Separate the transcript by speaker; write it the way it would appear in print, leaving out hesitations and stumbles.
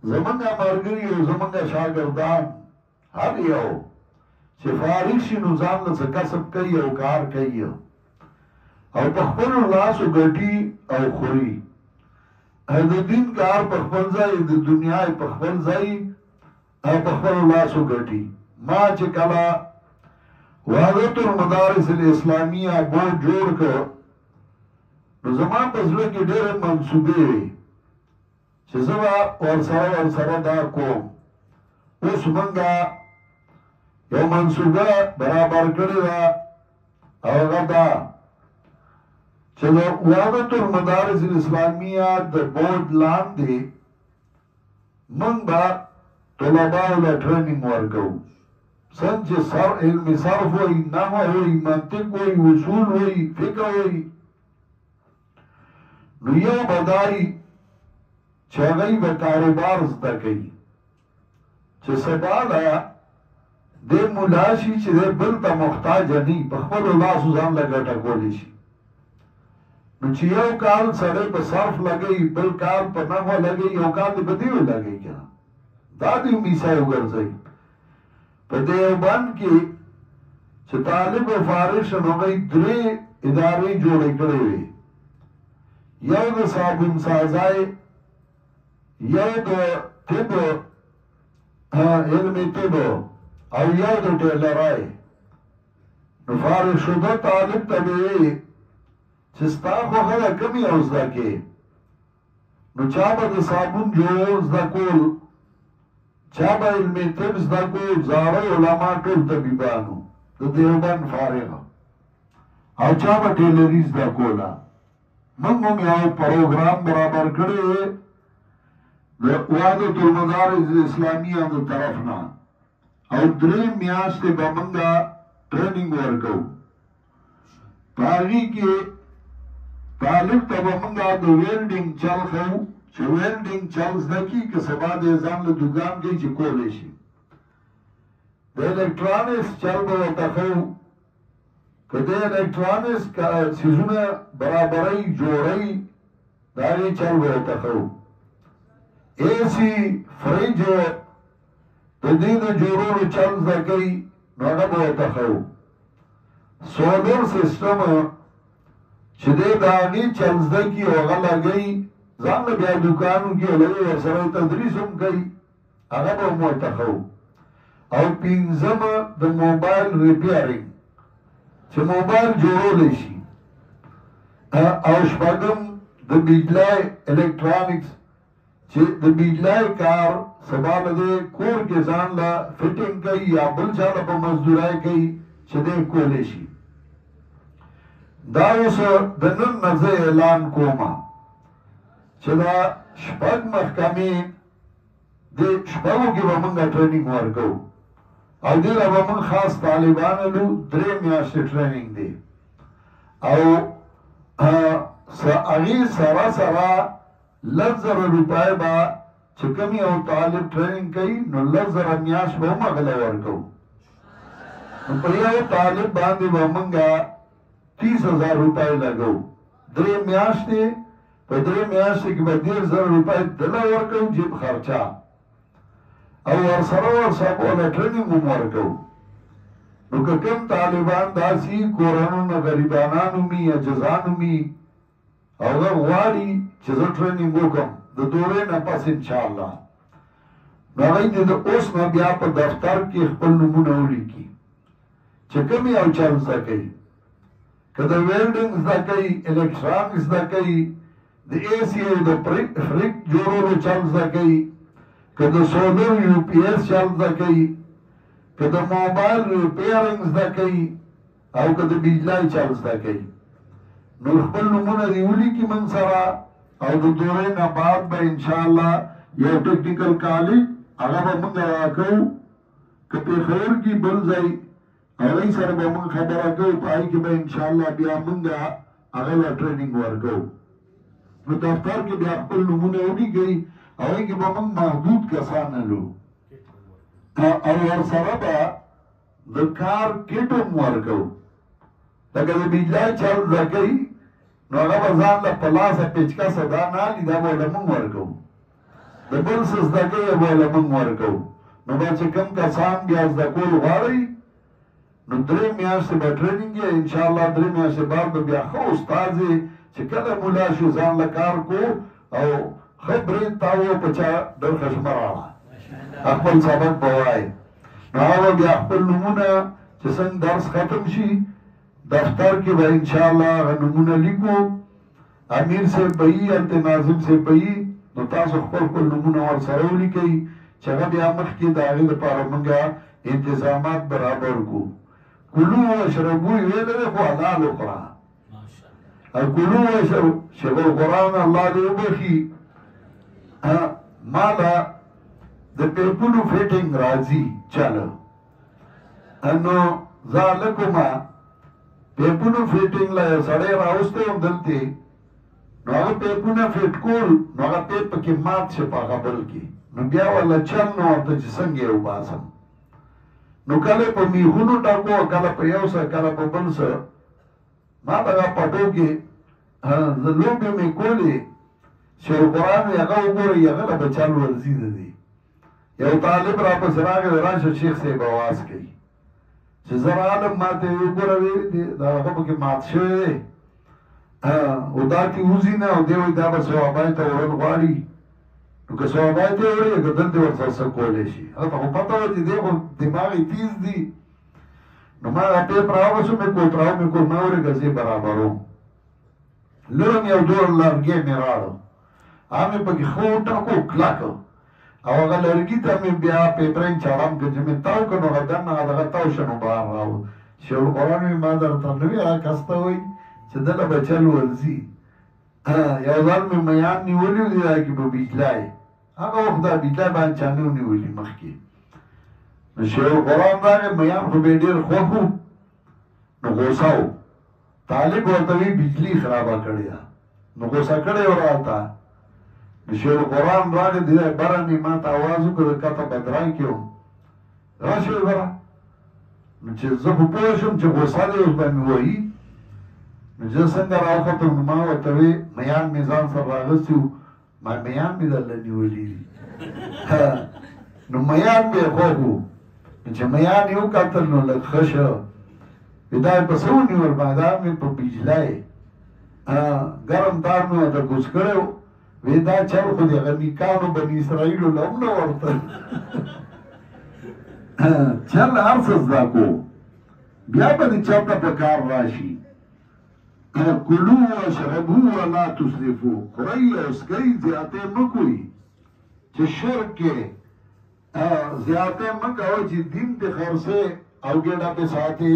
Speaker 1: زمانگا مرگری و زمانگا شاگردان هر یو چې فارغ شي نو ځان له څه کسب کوي او کار کوي او په خپلو لاسو ګټي او خوري. د دین کار په خپل ځای، د دنیا په خپل ځای او په خپلو لاسو ګټي. ما چې کله وحدت المدارس الاسلامیه بورډ جوړ کړ نو زما په زړه کې ډېرې منصوبې وې چې زه به ورسره دا کوم. اوس موږ یو منصوبه برابر کړې ده او هغه دا چې د وحدت المدارس الاسلامیه د بورډ لاندې موږ به طلباء له ټریننګ ورکوو. څنګه چې علم صرف وایي، نحو وایي، منطق وایي، اصول وایي، فقه وایي، نو یو به دایي چې هغوی به کاروبار زده کوي چې سبا له دې ملا شي چې دی بل ته محتاجه نه وي، په خپلو لاسو ځان له ګټه کولی شي. نو چې یو کال سړی په صرف لګوي، بل کال په نحو لګوي، یو کال دې په دې ولګوي که نه، دا دې میسه وګرځوي. په دیوبند کې چې طالب فارغ شو نو هغوی 3 ادارې جوړې کړې وې. یو د صابون سازای، یو د طب علم طب او یو د ټیلرای. نو فارغ شده طالب ته به وې چې ستا خوښه ده کوم یو زده کې. نو چا به د صابون جوړول زده کول، چا به علم طب زده کول، زاړه علما ټول طبیبانو د دیوبند فارغ، او چا به ټیلري زده کوله. موږ هم یو پروګرام برابر کړی د وحدت المدارس الاسلامیه د طرف نه، او 3 میاشتې به موږ ټریننګ ورکوو. په هغې کې طالب ته به موږ د ویلډینګ چل ښوو چې ویلډینګ چل زده کړي که سبا د ځان له دوکان کوي چې کولی شي. د الکترانکس چل به ورته ښوو که د الکترانکس څیزونه برابروي جوړوي د هغې چل به ورته ښوو. اے سی فریج د دې د جوړولو چل زده کوي نو هغه به ورته ښوو. سولر سیسټم چې دی د هغې چل زده کړي او هغه لګوي، ځان له بیا دوکانو کې لګوي، ورسره تدریس هم کوي، هغه به هم ورته ښوو. او 5مه د موبایل ریپیرینګ چې موبایل جوړولی شي. او 6م د بجلی الکترانکس چې د بجلی کار سبا له دې کور کې ځان له فټینګ کوي یا بل چا له په مزدورۍ کوي چې دی کولی شي. دا اوس د نن نه زه اعلان کومه چې دا 6 محکمې د 6 کې به موږ ټریننګ ورکوو، او دې له به موږ خاص طالبان لو 3 میاشتې ټریننګ دی. او هغې سره 10,000 روپۍ به چې کوم یو طالب ټریننګ کوي نو 10,000 میاشت به هم هغه له ورکوو. نو په یو طالب باندې به موږ 30,000 روپۍ لګوو. 3 میاشتې، په 3 میاشتې کې به 10,000 روپۍ دله ورکوو جیب خرچه، او ورسره له ټریننګ هم ورکوو. نو که کوم طالبان داسې کورنونه غریبانان ومي یا جزان ومي او هغه غواړي چې زه ټریننګ وکړم د دورې نه پس انشاءالله، نو هغوی دې د اوس نه بیا په دفتر کې خپل نومونه ولیکي چې کوم یو چل زده کوي. که د ویلډینګ زده کوي، الکترانکس زده کوي، د اے سی او د فریج جوړولو چل زده کوي، که د سولر یو پی ایس چل زده کوي، که د موبایل ریپیرینګ زده کوي، او که د بجلی چل زده کوي. نو خپل نومونه دې ولیکي موږ سره، او د دورې نه بعد به انشاءالله یو ټیکنیکل کالج هغه به موږ راکوو، که پېښور کې بل ځای هغوی سره به موږ خبره کوو، په هغې کې به انشاءالله بیا موږ هغه له ټریننګ ورکوو. نو دفتر کې بیا خپل نومونه ولیکئ، هغوی کې به موږ محدود کسان لرو، او ورسره به د کار کټ هم ورکوو. لکه د بجلی چل زده کوي نو هغه به ځان له په لاسه پیچکسه دا نه هلي، دا به ورته موږ ورکوو. د بل څه زده کوي بوله موږ ورکوو نو به چې کوم کسان بیا زده کول غواړئ نو 3 میاشتې به ټریننګ یې انشاءالله 3 میاشتې بعد به بیا ښه استاد یې چې کله ملا شو ځان له کار کو او ښه برید تاوه په چا ډر خشمه راړه خپل سبق به وایي نو هغه بیا خپل نومونه چې څنګه درس ختم شي دفتر کې به انشاءالله هغه نومونه لیکو امیر صاحب به یي هلته ناظم صاحب به یي نو تاسو خپل خپل نومونه ورسره ولیکئ چې هغه بیا مخکې د هغې دپاره موږ انتظامات برابر کړو کلو واشربو یې ویلی دی خو حلال وخوره کلو واشربو شیخ القرآن الله دې وبخي ما له د پیپونو فیټینګ راځي چله نو زه هلک ومه پیپونو فیټینګ له یو سړی راوستی وم دلتې نو هغه پیپونه فیټ کول نو هغه پیپ پکې مات شي په هغه بل کې نو بیا ولا چل نو ورته چې څنګه یې وباسم نو کله په میخونو ټاکو کله په یو څه کله په بل څه ما دغه پټو کې لوبې مې کولې شیخ القرآن یې هغه وګورئ هغه له به چل ورځي د دی یو طالب راپسې راغی راشه شیخ صاحب اواز کوي چې زه راغلم ما ته یې وګوره د هغه پکې مات شوی دی او دا کې وځي نه او دی وایي دا به ثوابای ته وړل غواړي نو که ثوابای ته یې وړي که دلته ورسره څه کولی شي هغه ته خو پته وه چې دی خو دماغ یې تیز دي نو ما هغه پیپ راوغوښو مې کوتراو مې کور ما ورېږه زه یې برابروم لرم یو ډول لرګی مې راړو هغه مې پکې ښه وټاکو کلک او هغه لرګي ته مې بیا پیپرین چاړم که چې مې تاو کړ نو هغه دننه دغه تاو شه نو بهر راوت شیخ القرآن مې ما درته نه وي هغه کس ته وایي چې دله به چل ورځي یو ځل مې میان نیولي و دې دا کې به بیجلای هغه وخت دا بیجلای باندې چا نه و نیولي مخکې نو شیخ القرآن راغی میان خو به یې ډېر خوښ و نو غوسه و طالب ورته وی بجلي خرابه کړې ده نو غوسه کړی و راته نو شیخ القرآن راغی د بره مې ما ته اواز وکړ د کته بدرای کې وم راشئ بره نو چې زه خو پوه شم چې غوسه دی اوس به مې وایي نو زه څنګه راوختم نو ما ورته وی میان مې ځان سره راغوستی و ما میان مې درله نیولي دي نو میان مې خوښ و نو چې میان یې وکتل نو لږ ښه شه وی دا یې په څه ونیول ما دا مې په بیجلای ګرم تار مې ورته کوز کړی و وی دا چل خو د هغه نیکانو بني اسرائیلو له هم نه ورتل چل هر څه زده کو بیا به دې چاته په کار راشي کلو واشربو ولا تسرفو خورئ او څکئ زیاتې مه کوئ چې شرک کې زیاتې مه کوئ چې دین پې خرڅې او ګېډه پې ساتې